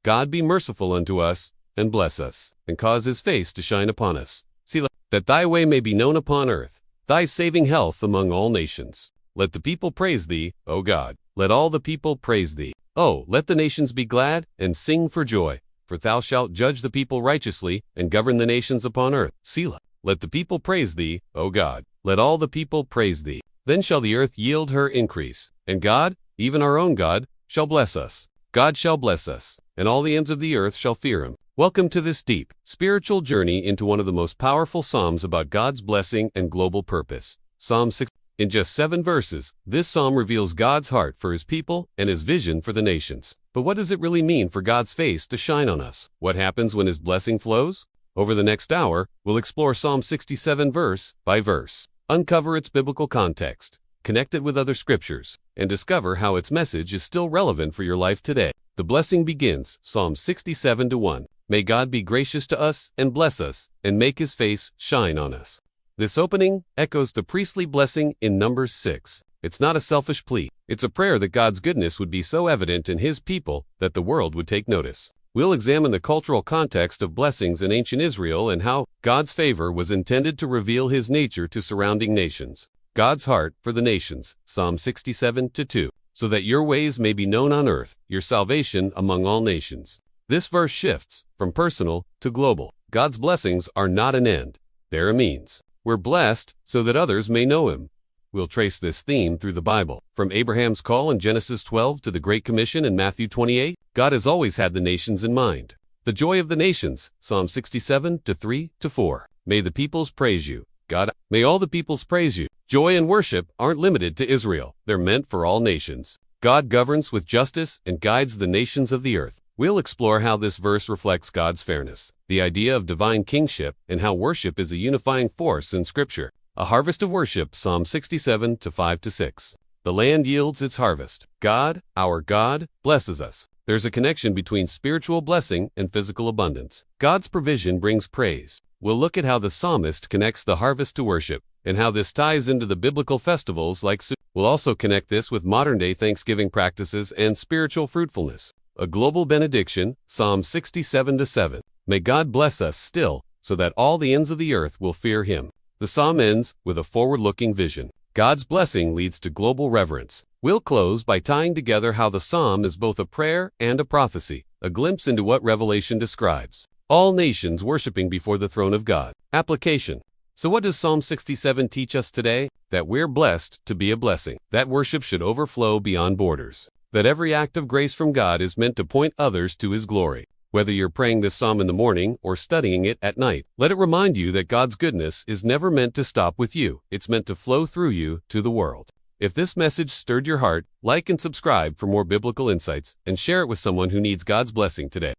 God be merciful unto us, and bless us, and cause his face to shine upon us. Selah, that thy way may be known upon earth, thy saving health among all nations. Let the people praise thee, O God. Let all the people praise thee. Oh, let the nations be glad, and sing for joy. For thou shalt judge the people righteously, and govern the nations upon earth. Selah. Let the people praise thee, O God. Let all the people praise thee. Then shall the earth yield her increase. And God, even our own God, shall bless us. God shall bless us, and all the ends of the earth shall fear him. Welcome to this deep, spiritual journey into one of the most powerful psalms about God's blessing and global purpose. Psalm 6. In just 7 verses, this psalm reveals God's heart for his people and his vision for the nations. But what does it really mean for God's face to shine on us? What happens when his blessing flows? Over the next hour, we'll explore Psalm 67 verse by verse, uncover its biblical context, connect it with other scriptures, and discover how its message is still relevant for your life today. The blessing begins, Psalm 67:1. May God be gracious to us and bless us, and make his face shine on us. This opening echoes the priestly blessing in Numbers 6. It's not a selfish plea. It's a prayer that God's goodness would be so evident in his people that the world would take notice. We'll examine the cultural context of blessings in ancient Israel and how God's favor was intended to reveal his nature to surrounding nations. God's heart for the nations, Psalm 67:2. So that your ways may be known on earth, your salvation among all nations. This verse shifts from personal to global. God's blessings are not an end. They're a means. We're blessed so that others may know him. We'll trace this theme through the Bible. From Abraham's call in Genesis 12 to the Great Commission in Matthew 28, God has always had the nations in mind. The joy of the nations, Psalm 67:3-4. May the peoples praise you, God. May all the peoples praise you. Joy and worship aren't limited to Israel. They're meant for all nations. God governs with justice and guides the nations of the earth. We'll explore how this verse reflects God's fairness, the idea of divine kingship, and how worship is a unifying force in Scripture. A harvest of worship, Psalm 67:5-6. The land yields its harvest. God, our God, blesses us. There's a connection between spiritual blessing and physical abundance. God's provision brings praise. We'll look at how the psalmist connects the harvest to worship, and how this ties into the biblical festivals like Sukkot. We'll also connect this with modern-day Thanksgiving practices and spiritual fruitfulness. A global benediction, Psalm 67:7. May God bless us still, so that all the ends of the earth will fear him. The psalm ends with a forward-looking vision. God's blessing leads to global reverence. We'll close by tying together how the psalm is both a prayer and a prophecy, a glimpse into what Revelation describes. All nations worshiping before the throne of God. Application. So what does Psalm 67 teach us today? That we're blessed to be a blessing. That worship should overflow beyond borders. That every act of grace from God is meant to point others to his glory. Whether you're praying this psalm in the morning or studying it at night, let it remind you that God's goodness is never meant to stop with you. It's meant to flow through you to the world. If this message stirred your heart, like and subscribe for more biblical insights, and share it with someone who needs God's blessing today.